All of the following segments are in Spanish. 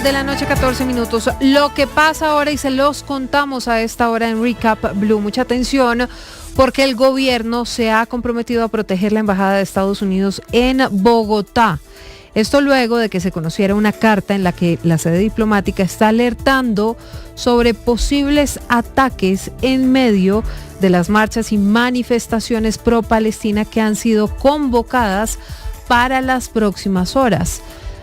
8:14 a.m. Lo que pasa ahora y se los contamos a esta hora en Recap Blue. Mucha atención porque el gobierno se ha comprometido a proteger la embajada de Estados Unidos en Bogotá. Esto luego de que se conociera una carta en la que la sede diplomática está alertando sobre posibles ataques en medio de las marchas y manifestaciones pro-Palestina que han sido convocadas para las próximas horas.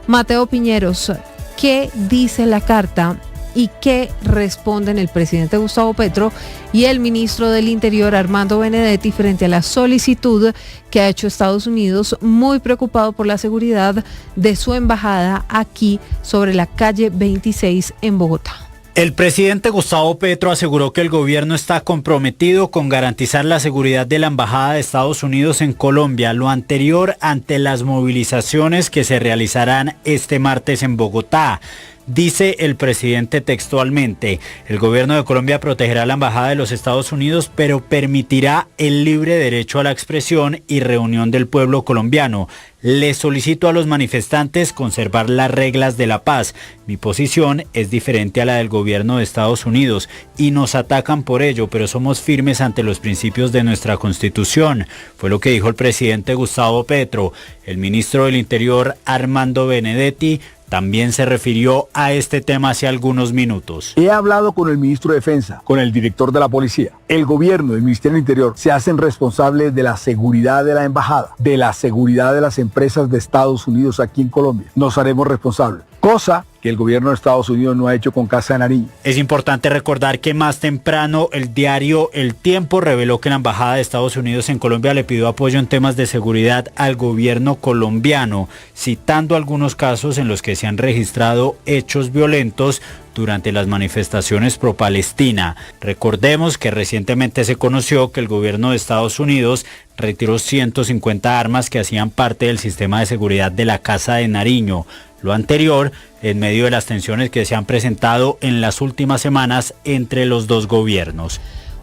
Mateo Piñeros, ¿qué dice la carta y qué responden el presidente Gustavo Petro y el ministro del Interior Armando Benedetti frente a la solicitud que ha hecho Estados Unidos, muy preocupado por la seguridad de su embajada aquí sobre la calle 26 en Bogotá? El presidente Gustavo Petro aseguró que el gobierno está comprometido con garantizar la seguridad de la embajada de Estados Unidos en Colombia, lo anterior ante las movilizaciones que se realizarán este martes en Bogotá. Dice el presidente textualmente: el gobierno de Colombia protegerá la embajada de los Estados Unidos, pero permitirá el libre derecho a la expresión y reunión del pueblo colombiano. Le solicito a los manifestantes conservar las reglas de la paz. Mi posición es diferente a la del gobierno de Estados Unidos y nos atacan por ello, pero somos firmes ante los principios de nuestra Constitución. Fue lo que dijo el presidente Gustavo Petro. El ministro del Interior, Armando Benedetti, también se refirió a este tema hace algunos minutos. He hablado con el ministro de Defensa, con el director de la policía. El gobierno y el Ministerio del Interior se hacen responsables de la seguridad de la embajada, de la seguridad de las empresas de Estados Unidos aquí en Colombia. Nos haremos responsables, cosa que el gobierno de Estados Unidos no ha hecho con Casa de Nariño. Es importante recordar que más temprano el diario El Tiempo reveló que la embajada de Estados Unidos en Colombia le pidió apoyo en temas de seguridad al gobierno colombiano, citando algunos casos en los que se han registrado hechos violentos durante las manifestaciones pro-Palestina. Recordemos que recientemente se conoció que el gobierno de Estados Unidos retiró 150 armas que hacían parte del sistema de seguridad de la Casa de Nariño. Lo anterior en medio de las tensiones que se han presentado en las últimas semanas entre los dos gobiernos.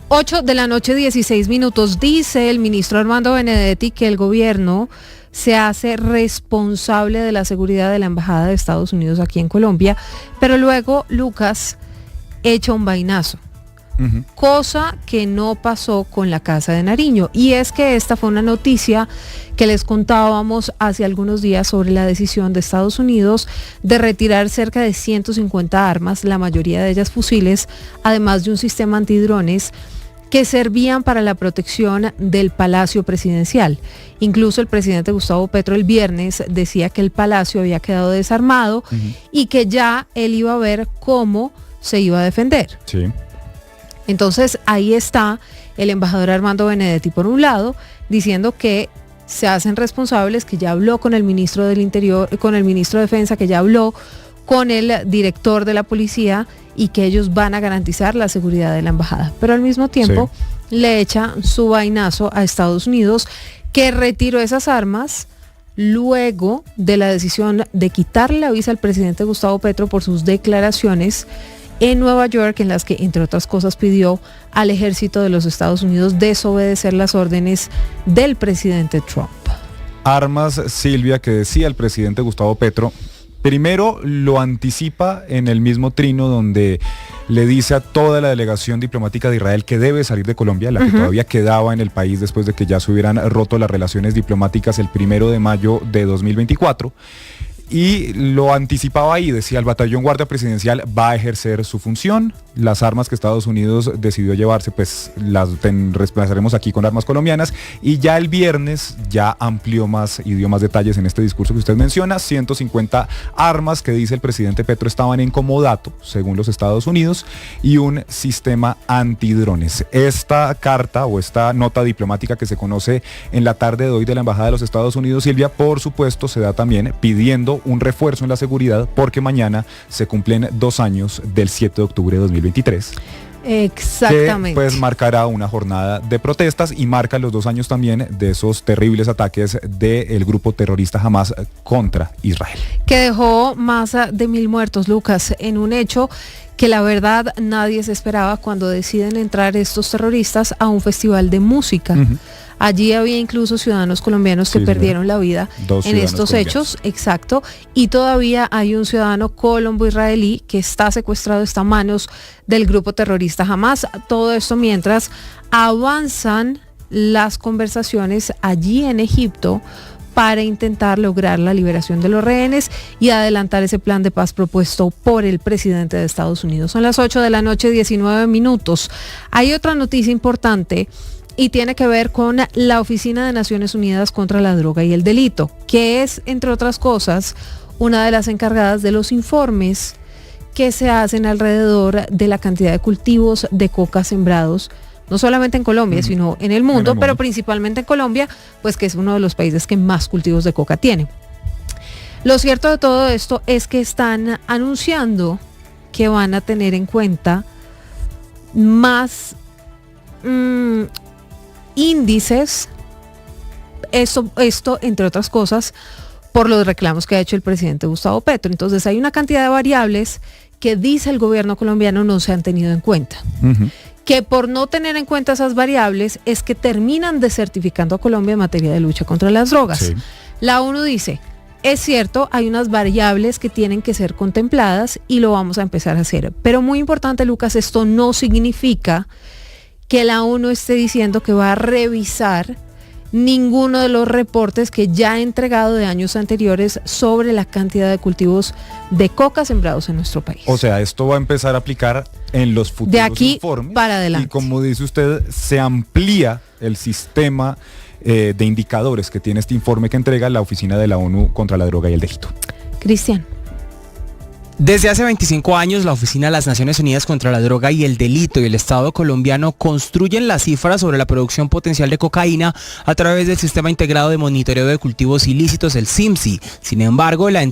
8:16 a.m. Dice el ministro Armando Benedetti que el gobierno se hace responsable de la seguridad de la embajada de Estados Unidos aquí en Colombia, pero luego Lucas echa un vainazo. Cosa que no pasó con la Casa de Nariño, y es que esta fue una noticia que les contábamos hace algunos días sobre la decisión de Estados Unidos de retirar cerca de 150 armas, la mayoría de ellas fusiles, además de un sistema antidrones que servían para la protección del Palacio Presidencial. Incluso el presidente Gustavo Petro el viernes decía que el palacio había quedado desarmado y que ya él iba a ver cómo se iba a defender. Sí. Entonces ahí está el embajador Armando Benedetti por un lado diciendo que se hacen responsables, que ya habló con el ministro del Interior, con el ministro de Defensa, que ya habló con el director de la policía y que ellos van a garantizar la seguridad de la embajada. Pero al mismo tiempo le echa su vainazo a Estados Unidos, que retiró esas armas luego de la decisión de quitarle la visa al presidente Gustavo Petro por sus declaraciones en Nueva York, en las que, entre otras cosas, pidió al ejército de los Estados Unidos desobedecer las órdenes del presidente Trump. Armas, Silvia, que decía el presidente Gustavo Petro, primero lo anticipa en el mismo trino donde le dice a toda la delegación diplomática de Israel que debe salir de Colombia, la que todavía quedaba en el país después de que ya se hubieran roto las relaciones diplomáticas el 1 de mayo de 2024. Y lo anticipaba ahí, decía: el batallón guardia presidencial va a ejercer su función, las armas que Estados Unidos decidió llevarse pues las reemplazaremos aquí con armas colombianas, y ya el viernes ya amplió más y dio más detalles en este discurso que usted menciona. 150 armas que dice el presidente Petro estaban en comodato, según los Estados Unidos, y un sistema antidrones. Esta carta o esta nota diplomática que se conoce en la tarde de hoy de la Embajada de los Estados Unidos, Silvia, por supuesto se da también pidiendo un refuerzo en la seguridad porque mañana se cumplen 2 años del 7 de octubre de 2023. Exactamente. Que pues marcará una jornada de protestas y marca los 2 años también de esos terribles ataques del grupo terrorista Hamas contra Israel. Que dejó más de 1.000 muertos, Lucas, en un hecho que la verdad nadie se esperaba cuando deciden entrar estos terroristas a un festival de música. Allí había incluso ciudadanos colombianos que perdieron la vida en estos hechos, exacto, y todavía hay un ciudadano colombo-israelí que está secuestrado, está a manos del grupo terrorista Hamas. Todo esto mientras avanzan las conversaciones allí en Egipto para intentar lograr la liberación de los rehenes y adelantar ese plan de paz propuesto por el presidente de Estados Unidos. Son las 8 de la noche, 19 minutos. Hay otra noticia importante y tiene que ver con la Oficina de Naciones Unidas contra la Droga y el Delito, que es, entre otras cosas, una de las encargadas de los informes que se hacen alrededor de la cantidad de cultivos de coca sembrados, no solamente en Colombia, sino en el mundo, pero principalmente en Colombia, pues que es uno de los países que más cultivos de coca tiene. Lo cierto de todo esto es que están anunciando que van a tener en cuenta más índices, esto entre otras cosas, por los reclamos que ha hecho el presidente Gustavo Petro. Entonces hay una cantidad de variables que dice el gobierno colombiano no se han tenido en cuenta. Que por no tener en cuenta esas variables es que terminan desertificando a Colombia en materia de lucha contra las drogas. Sí. La ONU dice, es cierto, hay unas variables que tienen que ser contempladas y lo vamos a empezar a hacer. Pero muy importante, Lucas, esto no significa que la ONU esté diciendo que va a revisar ninguno de los reportes que ya ha entregado de años anteriores sobre la cantidad de cultivos de coca sembrados en nuestro país. O sea, esto va a empezar a aplicar en los futuros de aquí informes para adelante. Y como dice usted, se amplía el sistema de indicadores que tiene este informe que entrega la Oficina de la ONU contra la Droga y el Delito. Cristian. Desde hace 25 años, la Oficina de las Naciones Unidas contra la Droga y el Delito y el Estado colombiano construyen las cifras sobre la producción potencial de cocaína a través del Sistema Integrado de Monitoreo de Cultivos Ilícitos, el SIMCI. Sin embargo, la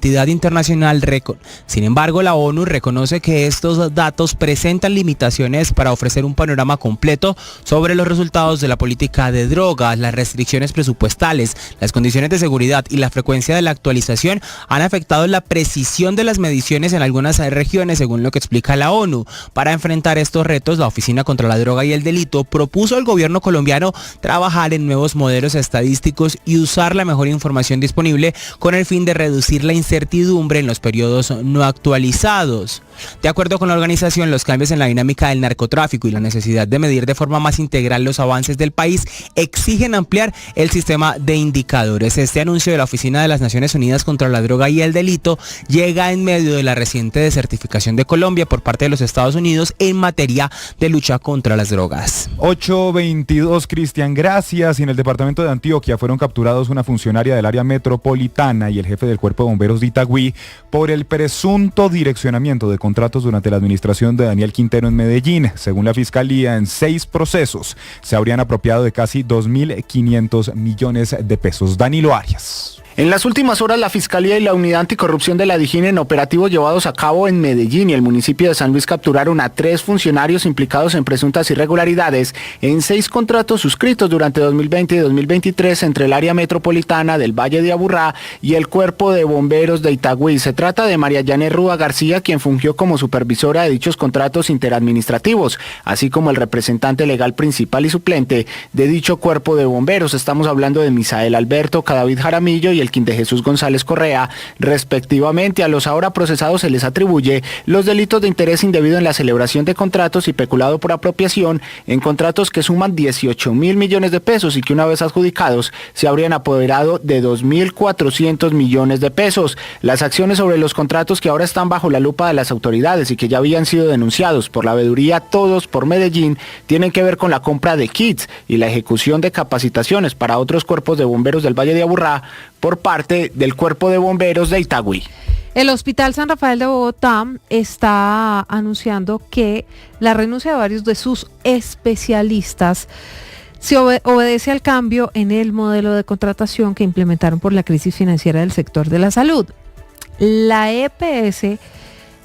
ONU reconoce que estos datos presentan limitaciones para ofrecer un panorama completo sobre los resultados de la política de drogas. Las restricciones presupuestales, las condiciones de seguridad y la frecuencia de la actualización han afectado la precisión de las mediciones en algunas regiones, según lo que explica la ONU. Para enfrentar estos retos, la Oficina contra la Droga y el Delito propuso al gobierno colombiano trabajar en nuevos modelos estadísticos y usar la mejor información disponible con el fin de reducir la incertidumbre en los periodos no actualizados. De acuerdo con la organización, los cambios en la dinámica del narcotráfico y la necesidad de medir de forma más integral los avances del país exigen ampliar el sistema de indicadores. Este anuncio de la Oficina de las Naciones Unidas contra la Droga y el Delito llega en medio de la reciente desertificación de Colombia por parte de los Estados Unidos en materia de lucha contra las drogas. 8:22, Cristian, gracias. Y en el departamento de Antioquia fueron capturados una funcionaria del área metropolitana y el jefe del Cuerpo de Bomberos de Itagüí por el presunto direccionamiento de contratos durante la administración de Daniel Quintero en Medellín. Según la Fiscalía, en 6 procesos se habrían apropiado de casi 2.500 millones de pesos. Danilo Arias. En las últimas horas, la Fiscalía y la Unidad Anticorrupción de la DIJÍN en operativos llevados a cabo en Medellín y el municipio de San Luis capturaron a 3 funcionarios implicados en presuntas irregularidades en 6 contratos suscritos durante 2020 y 2023 entre el área metropolitana del Valle de Aburrá y el Cuerpo de Bomberos de Itagüí. Se trata de María Yané Rúa García, quien fungió como supervisora de dichos contratos interadministrativos, así como el representante legal principal y suplente de dicho Cuerpo de Bomberos. Estamos hablando de Misael Alberto Cadavid Jaramillo y el de Jesús González Correa, respectivamente. A los ahora procesados se les atribuye los delitos de interés indebido en la celebración de contratos y peculado por apropiación en contratos que suman 18.000 millones de pesos y que una vez adjudicados se habrían apoderado de 2.400 millones de pesos. Las acciones sobre los contratos que ahora están bajo la lupa de las autoridades y que ya habían sido denunciados por la veeduría Todos por Medellín tienen que ver con la compra de kits y la ejecución de capacitaciones para otros cuerpos de bomberos del Valle de Aburrá por parte del Cuerpo de Bomberos de Itagüí. El Hospital San Rafael de Bogotá está anunciando que la renuncia de varios de sus especialistas se obedece al cambio en el modelo de contratación que implementaron por la crisis financiera del sector de la salud. La EPS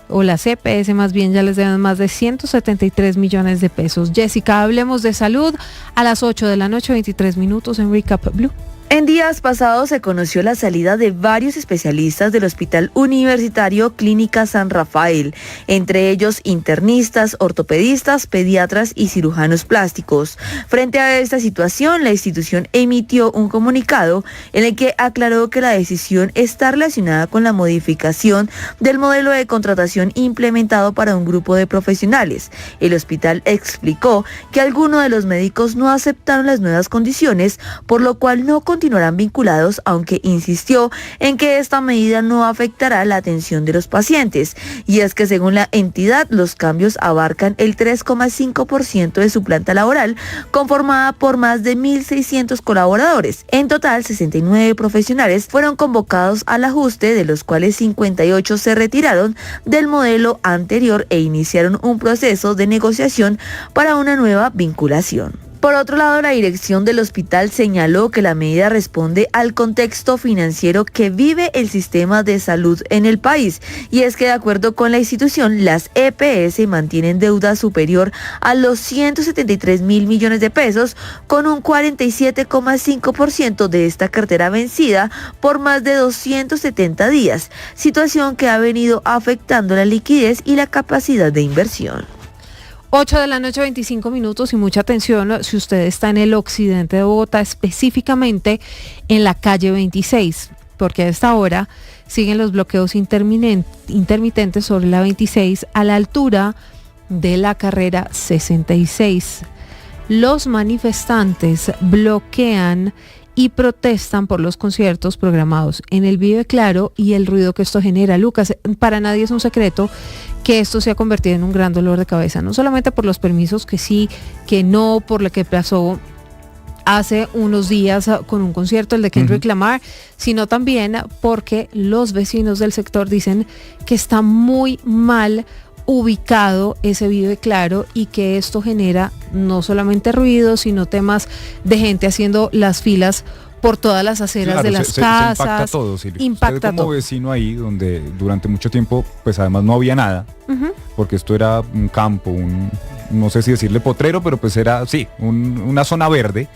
o las EPS más bien ya les deben más de 173 millones de pesos. Jessica, hablemos de salud a las 8 de la noche, 23 minutos en Recap Blue. En días pasados se conoció la salida de varios especialistas del Hospital Universitario Clínica San Rafael, entre ellos internistas, ortopedistas, pediatras y cirujanos plásticos. Frente a esta situación, la institución emitió un comunicado en el que aclaró que la decisión está relacionada con la modificación del modelo de contratación implementado para un grupo de profesionales. El hospital explicó que algunos de los médicos no aceptaron las nuevas condiciones, por lo cual no continuarán vinculados, aunque insistió en que esta medida no afectará la atención de los pacientes. Y es que según la entidad, los cambios abarcan el 3,5% de su planta laboral, conformada por más de 1.600 colaboradores. En total, 69 profesionales fueron convocados al ajuste, de los cuales 58 se retiraron del modelo anterior e iniciaron un proceso de negociación para una nueva vinculación. Por otro lado, la dirección del hospital señaló que la medida responde al contexto financiero que vive el sistema de salud en el país, y es que de acuerdo con la institución, las EPS mantienen deuda superior a los 173.000 millones de pesos, con un 47,5% de esta cartera vencida por más de 270 días, situación que ha venido afectando la liquidez y la capacidad de inversión. 8 de la noche, 25 minutos, y mucha atención si usted está en el occidente de Bogotá, específicamente en la calle 26, porque a esta hora siguen los bloqueos intermitentes sobre la 26 a la altura de la carrera 66. Los manifestantes bloquean y protestan por los conciertos programados en el Vive Claro y el ruido que esto genera. Lucas, para nadie es un secreto que esto se ha convertido en un gran dolor de cabeza, no solamente por los permisos que sí, que no, por lo que pasó hace unos días con un concierto, el de Kendrick Lamar, sino también porque los vecinos del sector dicen que está muy mal ubicado ese Vive Claro y que esto genera no solamente ruido, sino temas de gente haciendo las filas por todas las aceras de las casas. Se impacta todo, Silvia. Impacta Usted como todo. vecino ahí, donde durante mucho tiempo, pues además no había nada, porque esto era un campo, no sé si decirle potrero, pero pues era, sí, una zona verde,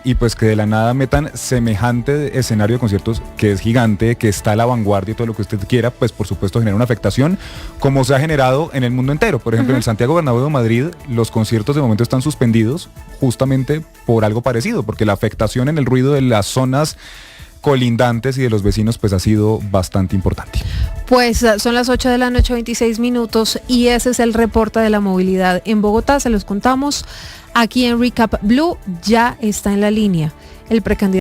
y pues que de la nada metan semejante escenario de conciertos que es gigante, que está a la vanguardia y todo lo que usted quiera, pues por supuesto genera una afectación, como se ha generado en el mundo entero. Por ejemplo, en el Santiago Bernabéu de Madrid, los conciertos de momento están suspendidos justamente por algo parecido, porque la afectación en el ruido de las zonas colindantes y de los vecinos pues ha sido bastante importante. Pues son las 8 de la noche, 26 minutos, y ese es el reporte de la movilidad en Bogotá. Se los contamos aquí en Recap Blue. Ya está en la línea el precandidato